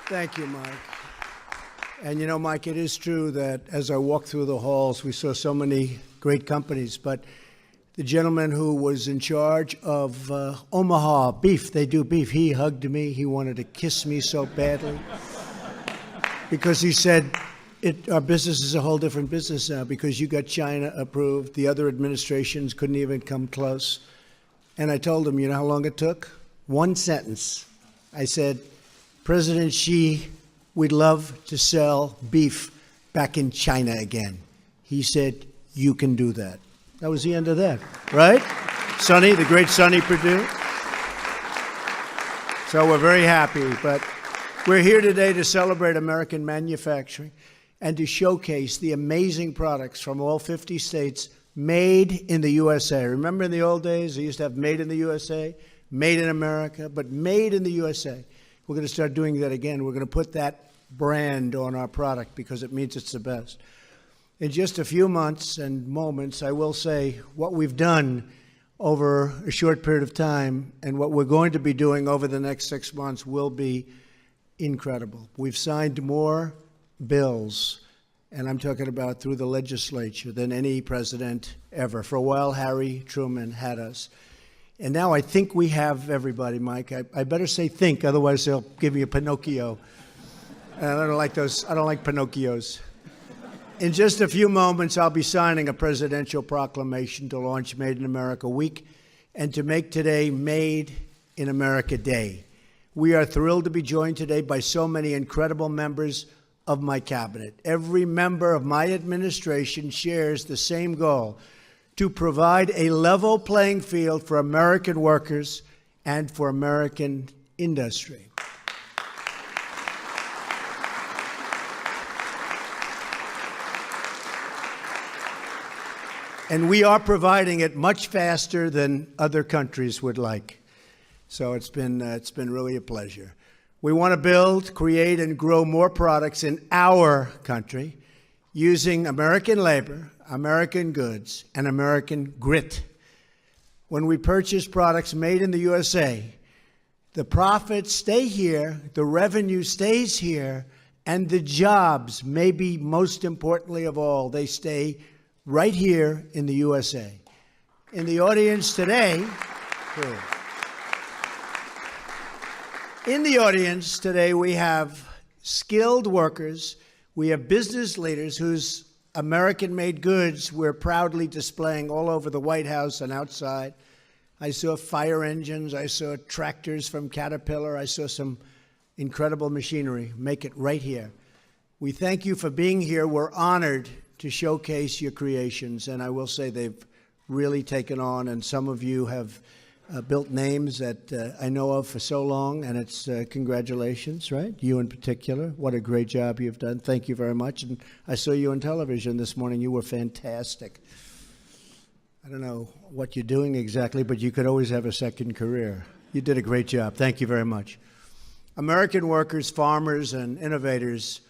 Thank you, Mike. And you know, Mike, it is true that as I walked through the halls, we saw so many great companies, but the gentleman who was in charge of Omaha beef, they do beef, he hugged me. He wanted to kiss me so badly because he said, our business is a whole different business now because you got China approved. The other administrations couldn't even come close. And I told him, you know how long it took? One sentence. I said, President Xi, we'd love to sell beef back in China again. He said, you can do that. That was the end of that, right? Sonny, the great Sonny Perdue. So we're very happy, but we're here today to celebrate American manufacturing and to showcase the amazing products from all 50 states made in the USA. Remember in the old days, they used to have made in the USA, made in America, but made in the USA. We're going to start doing that again. We're going to put that brand on our product because it means it's the best. In just a few months and moments, I will say what we've done over a short period of time and what we're going to be doing over the next 6 months will be incredible. We've signed more bills, and I'm talking about through the legislature, than any president ever. For a while, Harry Truman had us. And now I think we have everybody, Mike. I better say think, otherwise they'll give me a Pinocchio. And I don't like those. I don't like Pinocchios. In just a few moments, I'll be signing a presidential proclamation to launch Made in America Week and to make today Made in America Day. We are thrilled to be joined today by so many incredible members of my cabinet. Every member of my administration shares the same goal: to provide a level playing field for American workers and for American industry. And we are providing it much faster than other countries would like. So it's been really a pleasure. We want to build, create, and grow more products in our country using American labor, American goods, and American grit. When we purchase products made in the USA, the profits stay here, the revenue stays here, and the jobs, maybe most importantly of all, they stay right here in the USA. In the audience today, we have skilled workers. We have business leaders whose American-made goods we're proudly displaying all over the White House and outside. I saw fire engines. I saw tractors from Caterpillar. I saw some incredible machinery. Make it right here. We thank you for being here. We're honored to showcase your creations, and I will say they've really taken on, and some of you have built names that I know of for so long, and it's congratulations, right? You in particular. What a great job you've done. Thank you very much. And I saw you on television this morning. You were fantastic. I don't know what you're doing exactly, but you could always have a second career. You did a great job. Thank you very much. American workers, farmers, and innovators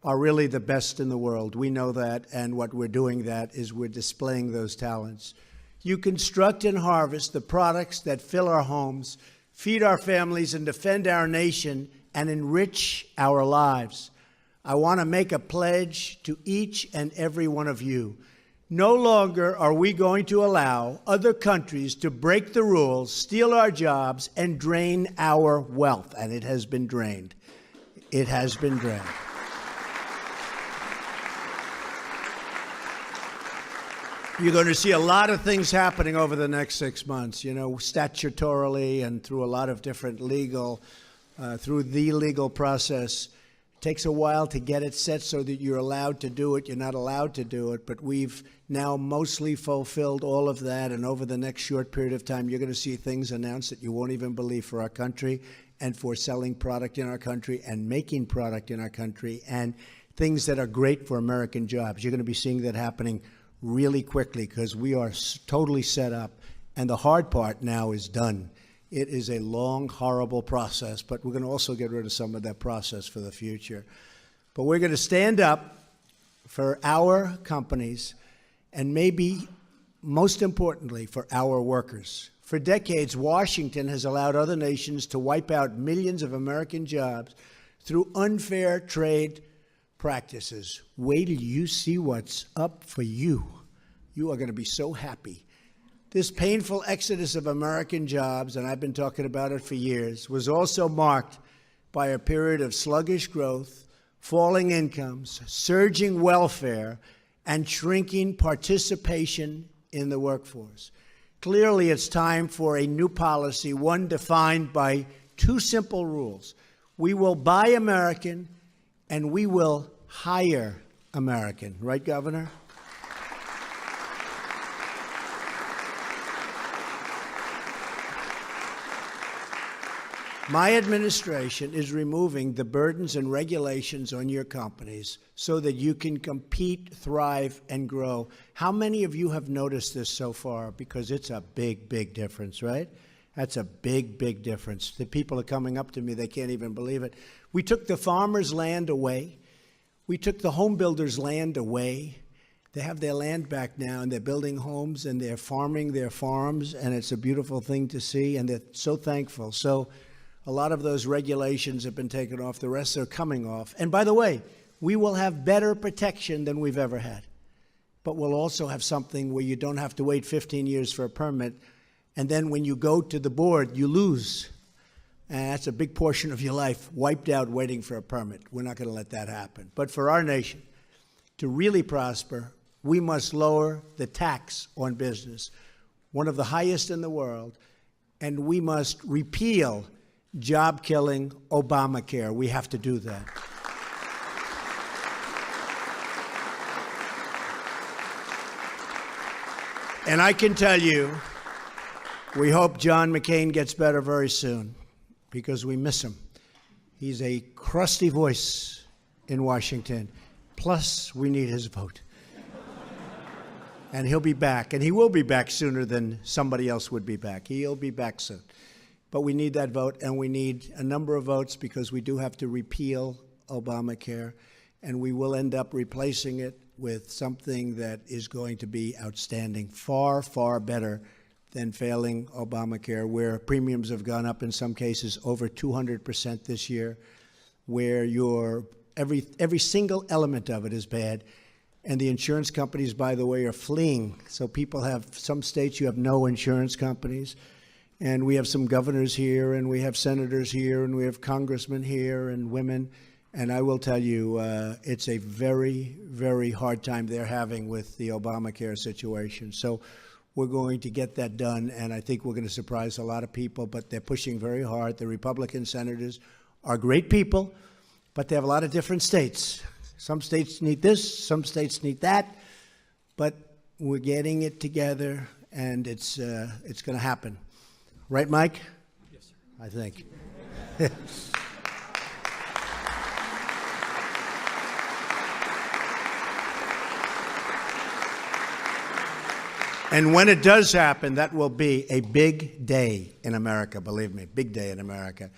are really the best in the world. We know that, and what we're doing that is we're displaying those talents. You construct and harvest the products that fill our homes, feed our families, and defend our nation, and enrich our lives. I want to make a pledge to each and every one of you. No longer are we going to allow other countries to break the rules, steal our jobs, and drain our wealth. And it has been drained. It has been drained. You're going to see a lot of things happening over the next 6 months, you know, statutorily and through a lot of different legal, through the legal process. It takes a while to get it set so that you're allowed to do it. You're not allowed to do it, but we've now mostly fulfilled all of that. And over the next short period of time, you're going to see things announced that you won't even believe for our country and for selling product in our country and making product in our country and things that are great for American jobs. You're going to be seeing that happening really quickly because we are totally set up. And the hard part now is done. It is a long, horrible process, but we're going to also get rid of some of that process for the future. But we're going to stand up for our companies and maybe most importantly for our workers. For decades, Washington has allowed other nations to wipe out millions of American jobs through unfair trade practices. Wait till you see what's up for you. You are going to be so happy. This painful exodus of American jobs, and I've been talking about it for years, was also marked by a period of sluggish growth, falling incomes, surging welfare, and shrinking participation in the workforce. Clearly, it's time for a new policy, one defined by two simple rules. We will buy American, and we will hire American. Right, Governor? My administration is removing the burdens and regulations on your companies so that you can compete, thrive, and grow. How many of you have noticed this so far? Because it's a big, big difference, right? That's a big, big difference. The people are coming up to me, they can't even believe it. We took the farmers' land away. We took the home builders' land away. They have their land back now, and they're building homes, and they're farming their farms, and it's a beautiful thing to see, and they're so thankful. So a lot of those regulations have been taken off. The rest are coming off. And by the way, we will have better protection than we've ever had. But we'll also have something where you don't have to wait 15 years for a permit, and then when you go to the board, you lose. And that's a big portion of your life wiped out waiting for a permit. We're not going to let that happen. But for our nation to really prosper, we must lower the tax on business, one of the highest in the world, and we must repeal job-killing Obamacare. We have to do that. And I can tell you, we hope John McCain gets better very soon, because we miss him. He's a crusty voice in Washington. Plus, we need his vote. And he'll be back, and he will be back sooner than somebody else would be back. He'll be back soon. But we need that vote, and we need a number of votes because we do have to repeal Obamacare, and we will end up replacing it with something that is going to be outstanding, far, far better than failing Obamacare, where premiums have gone up in some cases over 200% this year, where every single element of it is bad. And the insurance companies, by the way, are fleeing. So people have, some states you have no insurance companies. And we have some governors here, and we have senators here, and we have congressmen here, and women. And I will tell you, it's a very, very hard time they're having with the Obamacare situation. So we're going to get that done, and I think we're going to surprise a lot of people, but they're pushing very hard. The Republican senators are great people, but they have a lot of different states. Some states need this, some states need that, but we're getting it together, and it's going to happen. Right, Mike? Yes, sir. I think. And when it does happen, that will be a big day in America, believe me, big day in America.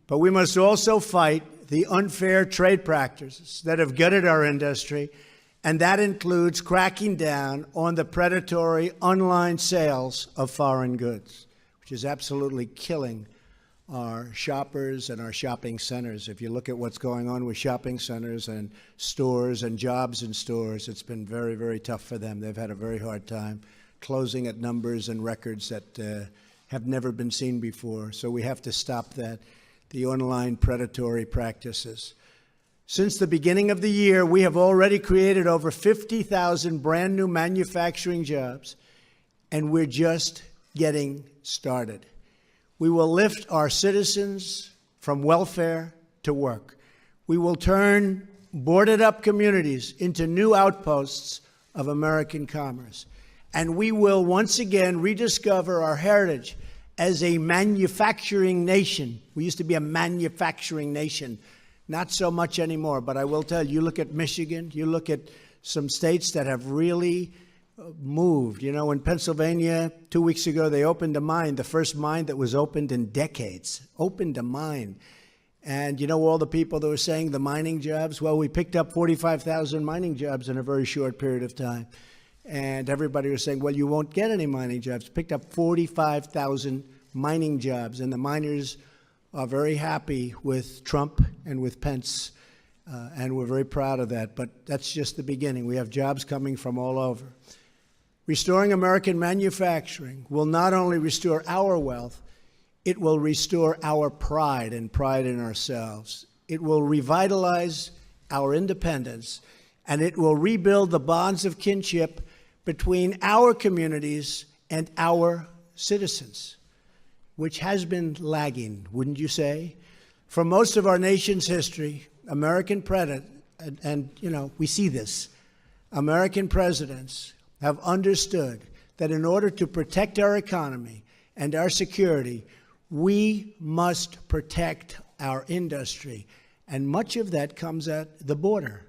But we must also fight the unfair trade practices that have gutted our industry, and that includes cracking down on the predatory online sales of foreign goods, which is absolutely killing our shoppers and our shopping centers. If you look at what's going on with shopping centers and stores and jobs in stores, it's been very, very tough for them. They've had a very hard time closing at numbers and records that have never been seen before. So we have to stop that, the online predatory practices. Since the beginning of the year, we have already created over 50,000 brand new manufacturing jobs, and we're just getting started. We will lift our citizens from welfare to work. We will turn boarded up communities into new outposts of American commerce. And we will once again rediscover our heritage as a manufacturing nation. We used to be a manufacturing nation. Not so much anymore, but I will tell you, you look at Michigan, you look at some states that have really moved. You know, in Pennsylvania, 2 weeks ago, they opened a mine, the first mine that was opened in decades. Opened a mine. And you know all the people that were saying the mining jobs? Well, we picked up 45,000 mining jobs in a very short period of time. And everybody was saying, well, you won't get any mining jobs. Picked up 45,000 mining jobs, and the miners are very happy with Trump and with Pence, and we're very proud of that. But that's just the beginning. We have jobs coming from all over. Restoring American manufacturing will not only restore our wealth, it will restore our pride and pride in ourselves. It will revitalize our independence, and it will rebuild the bonds of kinship between our communities and our citizens, which has been lagging, wouldn't you say? For most of our nation's history, American presidents, and we see this, American presidents have understood that in order to protect our economy and our security, we must protect our industry. And much of that comes at the border.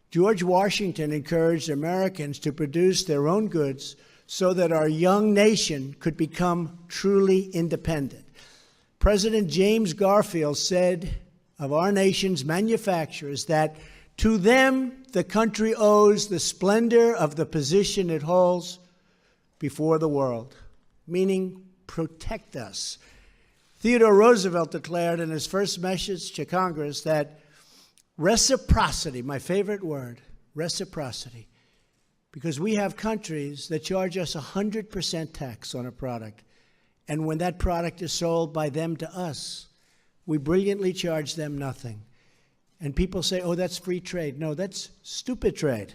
George Washington encouraged Americans to produce their own goods so that our young nation could become truly independent. President James Garfield said of our nation's manufacturers that to them the country owes the splendor of the position it holds before the world, meaning protect us. Theodore Roosevelt declared in his first message to Congress that reciprocity, my favorite word, reciprocity, because we have countries that charge us 100% tax on a product, and when that product is sold by them to us, we brilliantly charge them nothing. And people say, oh, that's free trade. No, that's stupid trade.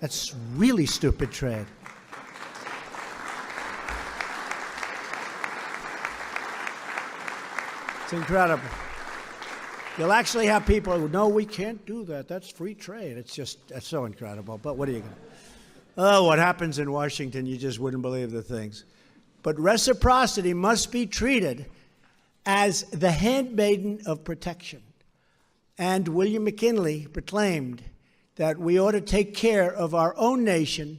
That's really stupid trade. It's incredible. You'll actually have people who, no, we can't do that. That's free trade. That's so incredible. But what are you going to do? Oh, what happens in Washington, you just wouldn't believe the things. But reciprocity must be treated as the handmaiden of protection. And William McKinley proclaimed that we ought to take care of our own nation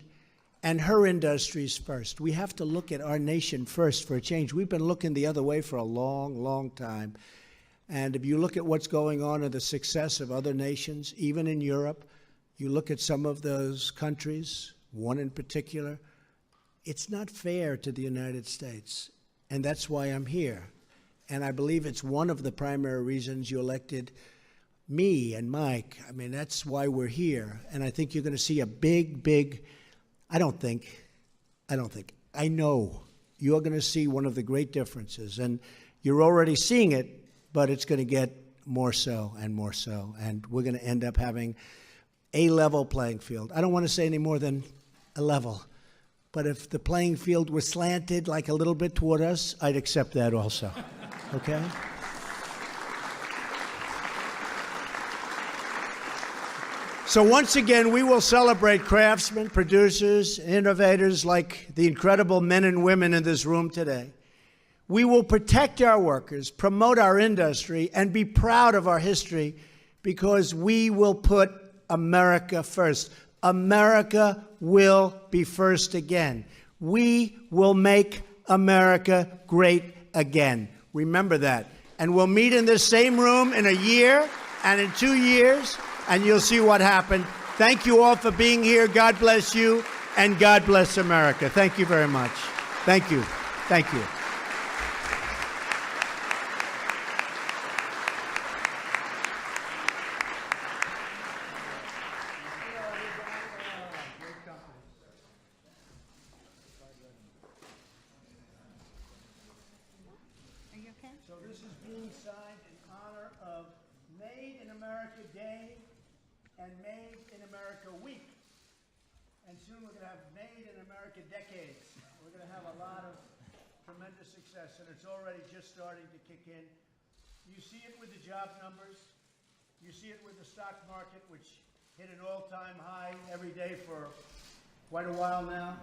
and her industries first. We have to look at our nation first for a change. We've been looking the other way for a long, long time. And if you look at what's going on in the success of other nations, even in Europe, you look at some of those countries, one in particular, it's not fair to the United States. And that's why I'm here. And I believe it's one of the primary reasons you elected me and Mike. I mean, that's why we're here. And I think you're going to see a big, I know you're going to see one of the great differences. And you're already seeing it, but it's going to get more so and more so. And we're going to end up having a level playing field. I don't want to say any more than a level. But if the playing field was slanted like a little bit toward us, I'd accept that also. Okay? So once again, we will celebrate craftsmen, producers, innovators like the incredible men and women in this room today. We will protect our workers, promote our industry, and be proud of our history because we will put America first. America will be first again. We will make America great again. Remember that. And we'll meet in this same room in a year and in 2 years, and you'll see what happened. Thank you all for being here. God bless you, and God bless America. Thank you very much. Thank you. Thank you. So this is being signed in honor of Made in America Day and Made in America Week. And soon we're going to have Made in America Decades. We're going to have a lot of tremendous success, and it's already just starting to kick in. You see it with the job numbers. You see it with the stock market, which hit an all-time high every day for quite a while now.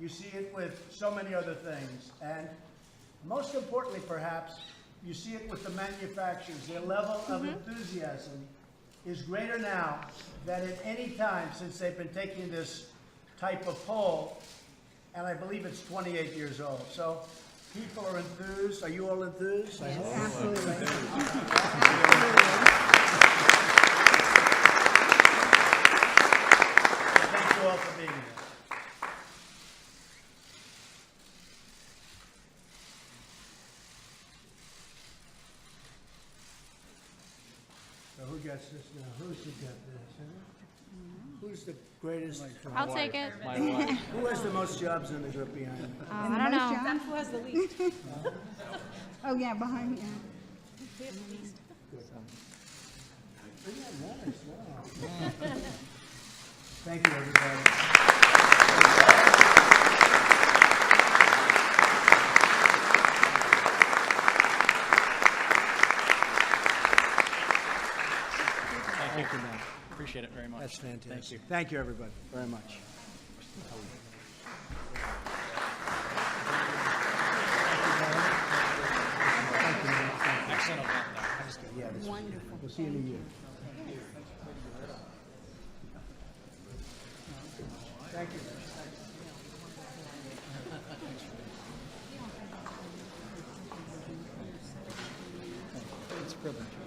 You see it with so many other things. And most importantly, perhaps, you see it with the manufacturers. Their level of enthusiasm is greater now than at any time since they've been taking this type of poll, and I believe it's 28 years old. So people are enthused. Are you all enthused? Yes, absolutely. Thank you all for being here. gets this now? Who's the got this? Huh? Who's the greatest? I'll take it. My wife. Who has the most jobs in the group behind me? I don't know. That's who has the least. Oh, yeah, behind, yeah. We have the least. Thank you, everybody. Thank you, man. Appreciate it very much. That's fantastic. Thank you. Thank you, everybody, very much. Excellent event, Yeah, that's wonderful. We'll see you in a year. Thank you. It's a privilege.